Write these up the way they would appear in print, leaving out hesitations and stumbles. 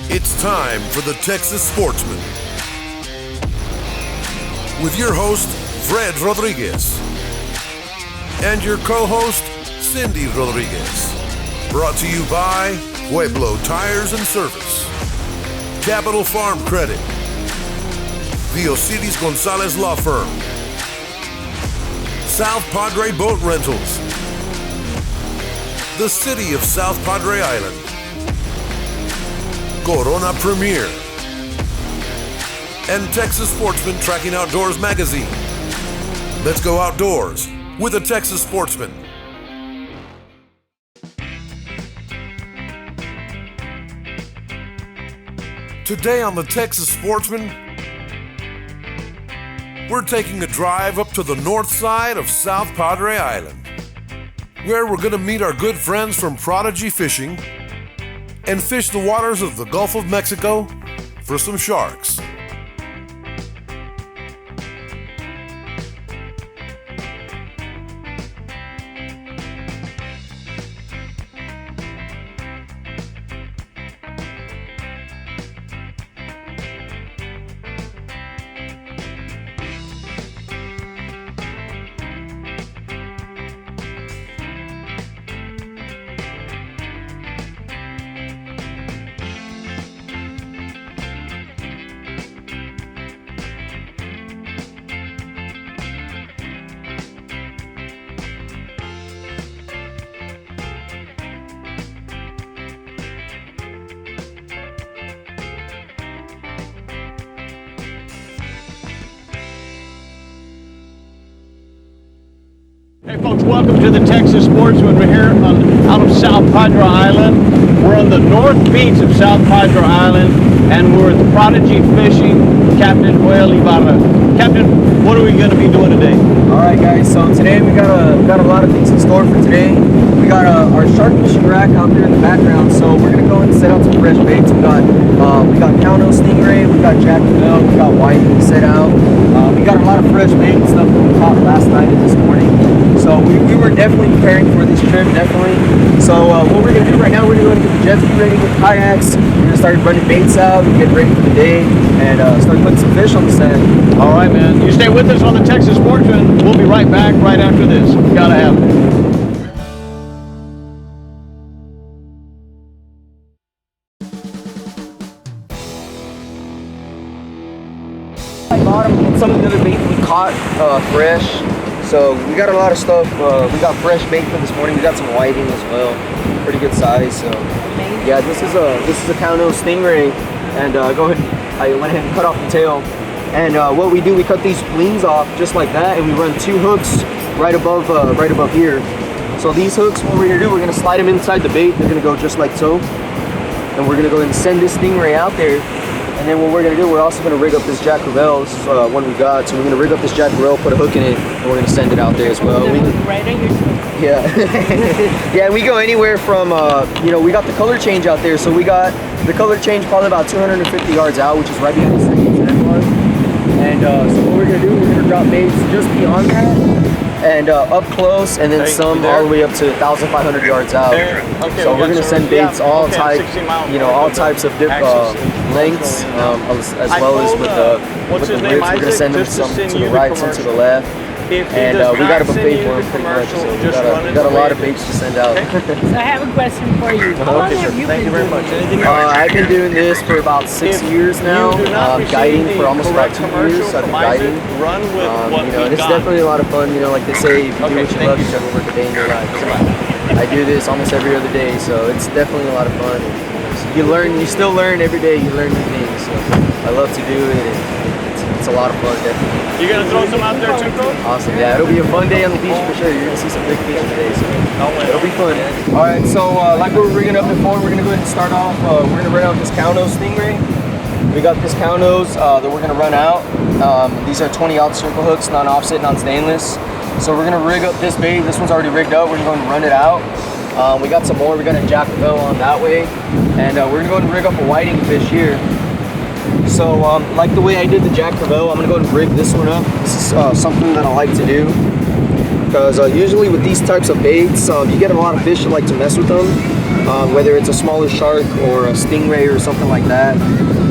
It's time for the Texas Sportsman with your host, Fred Rodriguez, and your co-host, Cindy Rodriguez. Brought to you by Pueblo Tires and Service, Capital Farm Credit, the Osiris Gonzalez Law Firm, South Padre Boat Rentals, the City of South Padre Island, Corona Premier, and Texas Sportsman Tracking Outdoors Magazine. Let's go outdoors with a Texas Sportsman. Today on the Texas Sportsman, we're taking a drive up to the north side of South Padre Island, where we're going to meet our good friends from Prodigy Fishing and fish the waters of the Gulf of Mexico for some sharks. Hey folks, welcome to the Texas Sportsman. We're here out of South Padre Island. We're on the north beach of South Padre Island, and we're with Prodigy Fishing, Captain Joel Ibarra. Captain, what are we going to be doing today? All right, guys. So today we got a lot of things in store for today. We got our shark fishing rack out there in the background. So we're gonna go and set out some fresh baits. We got cowno stingray, we got jack bell, we got whiting set out. We got a lot of fresh bait and stuff that we caught last night and this morning. So we were definitely preparing for this trip, definitely. So what we're gonna do right now, we're gonna get the jet ski ready with kayaks. We're gonna start running baits out and get ready for the day and start putting some fish on the sand. All right, man. You stay with us on the Texas Sportsman. We'll be right back right after this. Gotta have it. Some of the other bait we caught fresh, so we got a lot of stuff. We got fresh bait for this morning. We got some whiting as well, pretty good size. So yeah, this is a cowno stingray, and go ahead. I went ahead and cut off the tail, and what we do, we cut these wings off just like that, and we run two hooks right above here. So these hooks, what we're gonna do, we're gonna slide them inside the bait. They're gonna go just like so, and we're gonna go ahead and send this stingray out there. And then what we're gonna do, we're also gonna rig up this Jack Crevalle. This is one we got. So we're gonna rig up this Jack Crevalle, put a hook in it, and we're gonna send it out there as well. Yeah. Yeah, we go anywhere from, we got the color change out there. So we got the color change probably about 250 yards out, which is right behind the second mark. And so what we're gonna do, we're gonna drop baits just beyond that. And up close, and then some all the way up to 1,500 yards out. Okay, so we're gonna send baits all types, all types of lengths, as well as with the ribs. We're gonna send them some to the right, some to the left, and we got a buffet for them pretty much. So we got a lot of baits to send out. So I have a question for you. How long have you been doing this? I've been doing this for about 6 years now. Guiding for almost about 2 years. I've been guiding. And it's definitely a lot of fun. Like they say, if you do what you love, you never work a day in your life. So I do this almost every other day, so it's definitely a lot of fun. You still learn every day. You learn new things. So I love to do it. It's a lot of fun, definitely. You gonna throw some out there too, Coach? Awesome, yeah. It'll be a fun day on the beach for sure. You're gonna see some big fish today, so it'll be fun. All right, so like we were rigging up before, we're gonna go ahead and start off. We're gonna run out this cowno stingray. We got this cownos that we're gonna run out. These are 20-aught circle hooks, non-offset, non-stainless. So we're gonna rig up this bait. This one's already rigged up. We're gonna go and run it out. We got some more. We're gonna jack the bell on that way, and we're gonna go and rig up a whiting fish here. So like the way I did the Jack Crevalle, I'm gonna go ahead and rig this one up. This is something that I like to do because usually with these types of baits, you get a lot of fish that like to mess with them. whether it's a smaller shark or a stingray or something like that.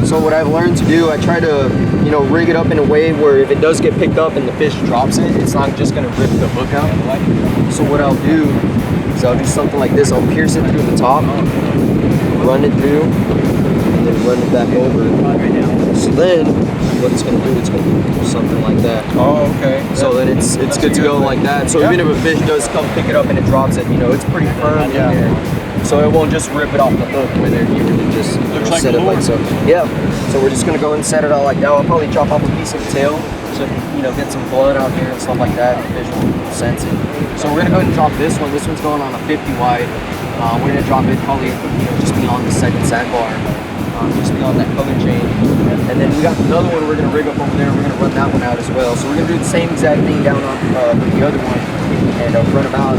So what I've learned to do, I try to, you know, rig it up in a way where if it does get picked up and the fish drops it, it's not just gonna rip the hook out. So what I'll do is I'll do something like this. I'll pierce it through the top, run it through, and then run it back over. So then what it's gonna do, it's gonna do something like that. Oh, okay. So then it's good to go like that. So even if a fish does come pick it up and it drops it, you know, it's pretty firm in there. So it won't just rip it off the hook whether you really just Looks set like it like so. Yeah. So we're just gonna go and set it out like that. I'll probably chop off a piece of the tail to, you know, get some blood out here and stuff like that. The fish will sense it. So we're gonna go ahead and drop this one. This one's going on a 50 wide. We're gonna drop it probably, you know, just beyond the second sandbar. Just beyond that color change. And then we got another one we're gonna rig up over there. We're gonna run that one out as well. So we're gonna do the same exact thing down on with the other one and run them out.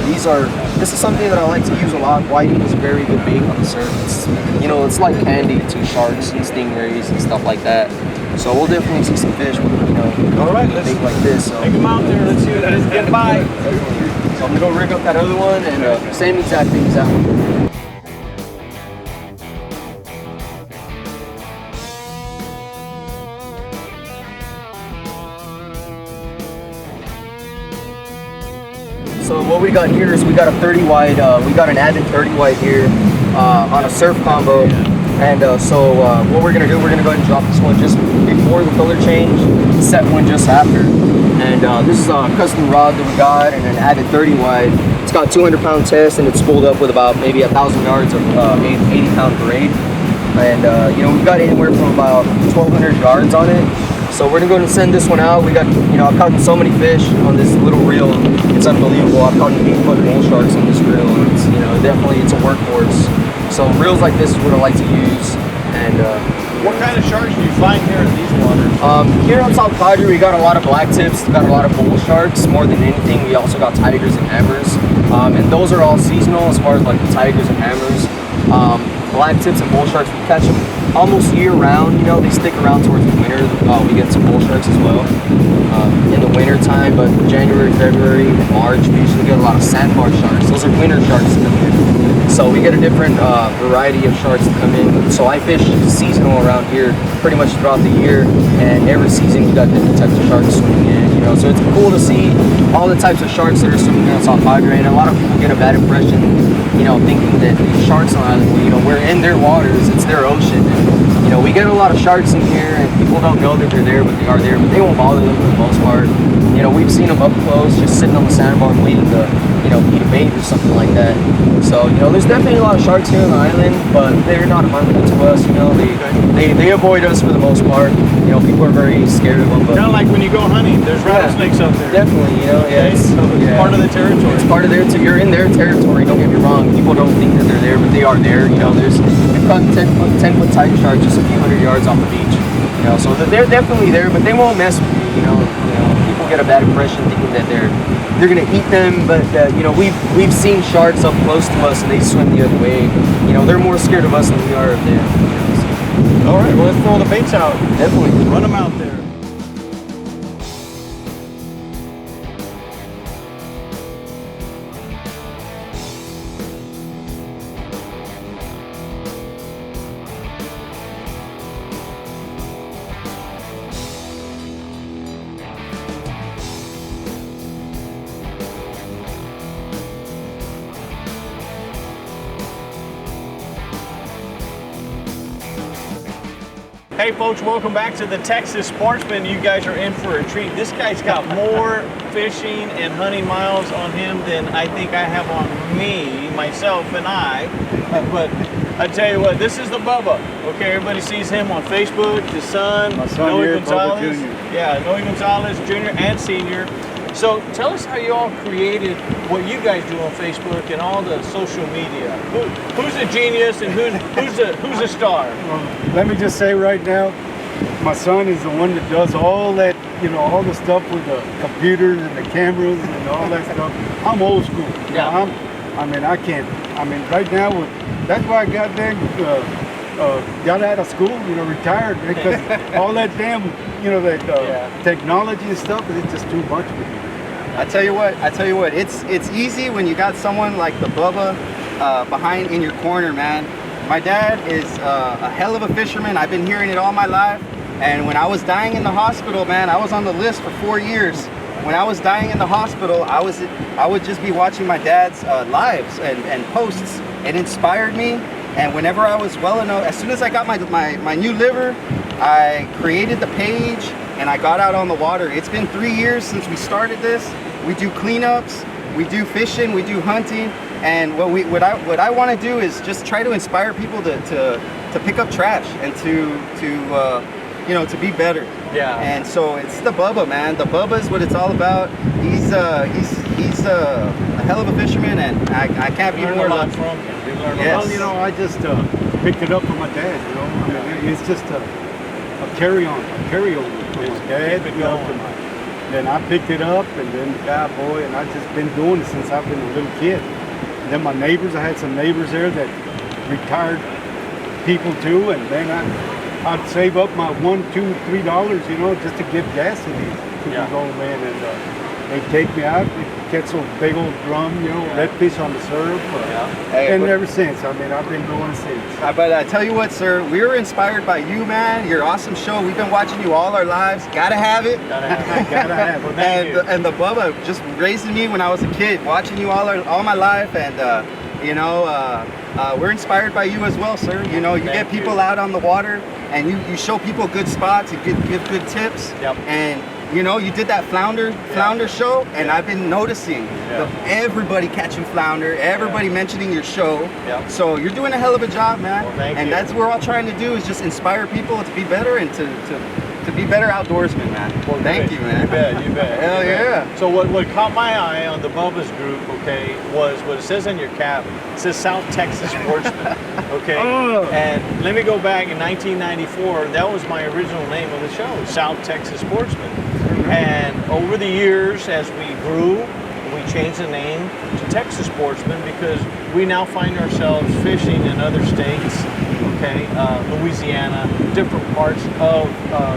This is something that I like to use a lot. Whiting is very good bait on the surf. You know, it's like candy to sharks and stingrays and stuff like that. So we'll definitely see some fish with, you know, All right, let's bait like this. So take them out there. Let's see what it is. Get by. So I'm gonna go rig up that other one and same exact thing as that one. So what we got here is we got a 30 wide, we got an added 30 wide here on a surf combo. And so what we're gonna do, we're gonna go ahead and drop this one just before the color change, set one just after. And this is a custom rod that we got and an added 30 wide. It's got 200-pound test and it's spooled up with about maybe 1,000 yards of 80-pound braid. And you know, we've got anywhere from about 1,200 yards on it. So we're gonna go and send this one out. We got, you know, I've caught so many fish on this little reel. It's unbelievable. I've caught 8-foot bull sharks on this reel. It's, you know, definitely it's a workhorse. So reels like this is what I like to use. And What kind of sharks do you find here in these waters? here on South Prodigy, we got a lot of black tips. We got a lot of bull sharks. More than anything, we also got tigers and hammers. And those are all seasonal as far as like the tigers and hammers. Black tips and bull sharks, we catch them almost year round. You know, they stick around towards the winter. We get some bull sharks as well in the winter time, but January, February, and March, we usually get a lot of sandbar sharks. Those are winter sharks to come in. So we get a different variety of sharks to come in. So I fish seasonal around here pretty much throughout the year, and every season we got different types of sharks swimming in, you know. So it's cool to see all the types of sharks that are swimming in South Padre, and a lot of people get a bad impression, you know, thinking that these sharks on the island, you know, we're in their waters, it's their ocean. And, you know, we get a lot of sharks in here, and people don't know that they're there, but they are there, but they won't bother them for the most part. You know, we've seen them up close, just sitting on the sandbar waiting to, you know, eat a bait or something like that. So, you know, there's definitely a lot of sharks here on the island, but they're not harmful to us, you know. They avoid us for the most part. You know, people are very scared of them. But Kind of like when you go hunting, there's rattlesnakes up there. definitely, you know, yeah. Okay, so it's part of the territory. It's part of their, you're in their territory, don't get me wrong. People don't think that they're there, but they are there. You know, we've caught 10-foot tiger sharks just a few hundred yards off the beach. You know, so they're definitely there, but they won't mess with you. You know, people get a bad impression thinking that they're gonna eat them, but you know, we've seen sharks up close to us and they swim the other way. You know, they're more scared of us than we are of them. You know, so. All right, well, let's throw the baits out. Definitely. Run them out there. Hey folks, welcome back to the Texas Sportsman. You guys are in for a treat. This guy's got more fishing and hunting miles on him than I think I have on me, myself and I. But I tell you what, this is the Bubba. Okay, everybody sees him on Facebook, his son, My son Noe here, Gonzalez. Bubba Jr. Yeah, Noe Gonzalez, Jr. and Senior. So tell us how you all created what you guys do on Facebook and all the social media. Who's a genius and who's a star? Let me just say right now, my son is the one that does all that, you know, all the stuff with the computers and the cameras and all that stuff. I'm old school. Yeah. Right now, that's why I got there, got out of school, you know, retired, because all that damn, you know, that technology and stuff, it's just too much for me. I tell you what, it's easy when you got someone like the Bubba behind in your corner, man. My dad is a hell of a fisherman. I've been hearing it all my life. And when I was dying in the hospital, man, I was on the list for 4 years. When I was dying in the hospital, I would just be watching my dad's lives and posts. It inspired me. And whenever I was well enough, as soon as I got my new liver, I created the page and I got out on the water. It's been 3 years since we started this. We do cleanups, we do fishing, we do hunting. And what I want to do is just try to inspire people to pick up trash and to be better. Yeah. And so it's the Bubba, man. The Bubba is what it's all about. He's a hell of a fisherman, and I can't be more lucky. Yes. Well, you know, I just picked it up from my dad. You know, I mean, it's just a carryover from my dad. Then I picked it up, and then the guy, boy, and I've just been doing it since I've been a little kid. And then my neighbors, I had some neighbors there that retired people too, and then I'd save up my $1, $2, $3, you know, just to get gas in these old men, and they'd take me out, catch those big old drum, you know, redfish on the surf, and ever since, I mean, I've been going since. But I tell you what, sir, we were inspired by you, man. Your awesome show. We've been watching you all our lives. Gotta have it. Gotta have it. Gotta have it. And the Bubba just raising me when I was a kid, watching you all my life, and we're inspired by you as well, sir. You know, you get people out on the water, and you show people good spots, you give good tips, and you know, you did that flounder show, and I've been noticing everybody catching flounder, everybody mentioning your show. So you're doing a hell of a job, man. Well, thank and you. that's what we're all trying to do, is just inspire people to be better and to be better outdoorsmen, man. Well, thank you, man. You bet. Hell yeah. So what caught my eye on the Bubba's group, okay, was what it says on your cap. It says South Texas Sportsman, okay? And let me go back in 1994. That was my original name of the show, South Texas Sportsman. And over the years, as we grew, we changed the name to Texas Sportsman because we now find ourselves fishing in other states, okay, Louisiana, different parts of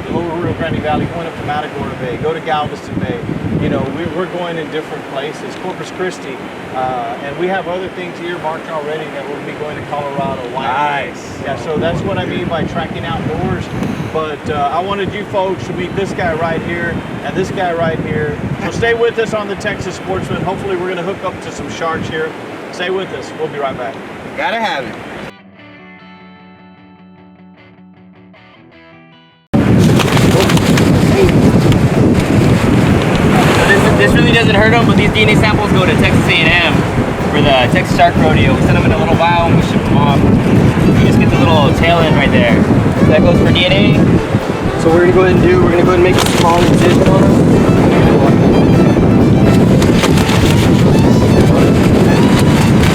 the lower Rio Grande Valley, going up to Matagorda Bay, go to Galveston Bay. You know, we're going in different places, Corpus Christi, and we have other things earmarked already that we'll be going to Colorado, Wyoming. Nice. Yeah, so that's what I mean by tracking outdoors. But I wanted you folks to meet this guy right here and this guy right here. So stay with us on the Texas Sportsman. Hopefully we're going to hook up to some sharks here. Stay with us. We'll be right back. Gotta have it. This really doesn't hurt them, but these DNA samples go to Texas A&M for the Texas Shark Rodeo. We send them in a little vial and we ship them off. You just get the little tail end right there. So that goes for DNA. So we're gonna go ahead and make a small incision on them.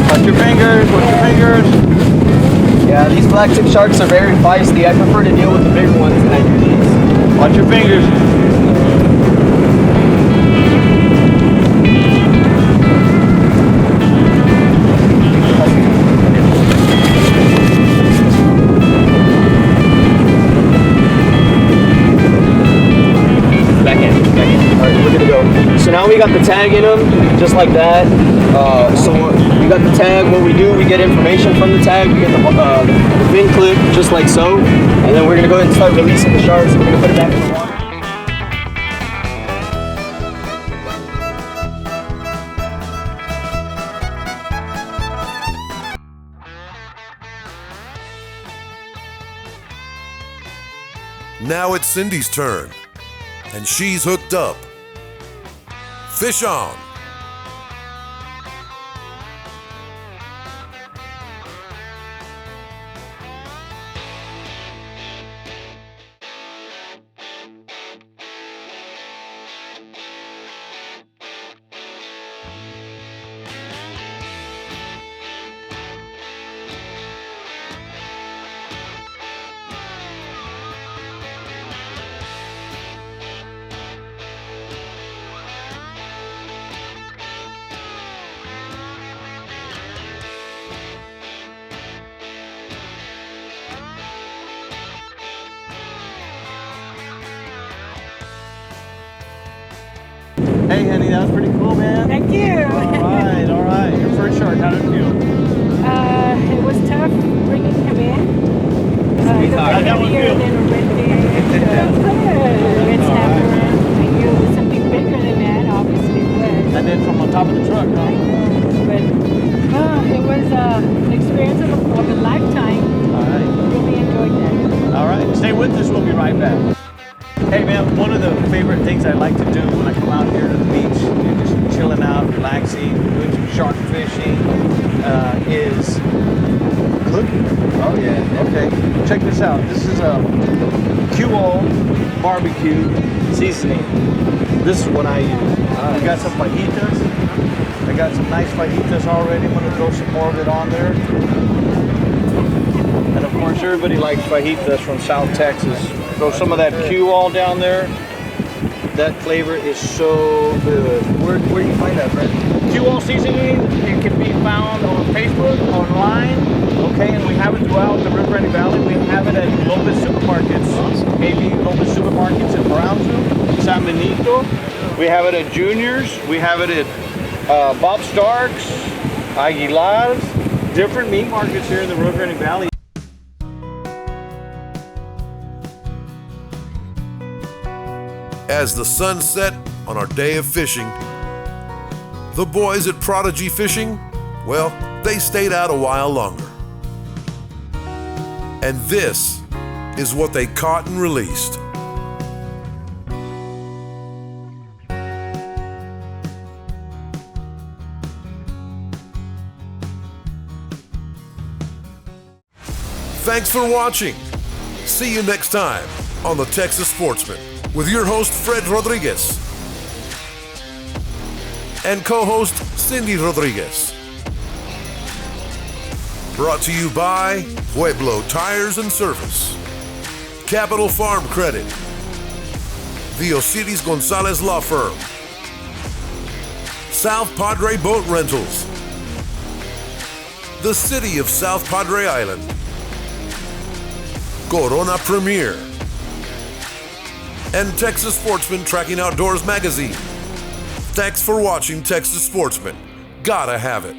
Watch your fingers, watch your fingers. Yeah, these black tip sharks are very feisty. I prefer to deal with the bigger ones than I do these. Watch your fingers. So now we got the tag in them, just like that. So we got the tag. What we do, we get information from the tag. We get the fin clip, just like so. And then we're gonna go ahead and start releasing the sharks. We're gonna put it back in the water. Now it's Cindy's turn, and she's hooked up. Fish on! Hey, honey, that was pretty cool, man. Thank you. All right. Your first shark, how did it feel? It was tough bringing him in. How'd that one feel? Than a red snapper. I knew it was something bigger than that, obviously it was. And then from on top of the truck, huh? But it was an experience of a lifetime. All right. Really enjoyed that. All right. Stay with us. We'll be right back. Hey, man, one of the favorite things I like to do when I come out here to the beach and just chilling out, relaxing, doing some shark fishing, is cooking. Oh, yeah. Okay. Check this out. This is a QO barbecue seasoning. This is what I use. We got some fajitas. I got some nice fajitas already. I'm going to throw some more of it on there. And of course, everybody likes fajitas from South Texas. Throw some of that QO down there. That flavor is so good. Where do you find that, Brent? QO seasoning, it can be found on Facebook, online, okay, and we have it throughout the Rio Grande Valley. We have it at Lopez Supermarkets, maybe Lopez Supermarkets in Brownsville, San Benito. We have it at Junior's. We have it at Bob Stark's, Aguilar's, different meat markets here in the Rio Grande Valley. As the sun set on our day of fishing, the boys at Prodigy Fishing, well, they stayed out a while longer. And this is what they caught and released. Thanks for watching. See you next time on the Texas Sportsman with your host Fred Rodriguez and co-host Cindy Rodriguez. Brought to you by Pueblo Tires and Service, Capital Farm Credit, the Osiris Gonzalez Law Firm, South Padre Boat Rentals, the City of South Padre Island, Corona Premier, and Texas Sportsman Tracking Outdoors Magazine. Thanks for watching Texas Sportsman. Gotta have it.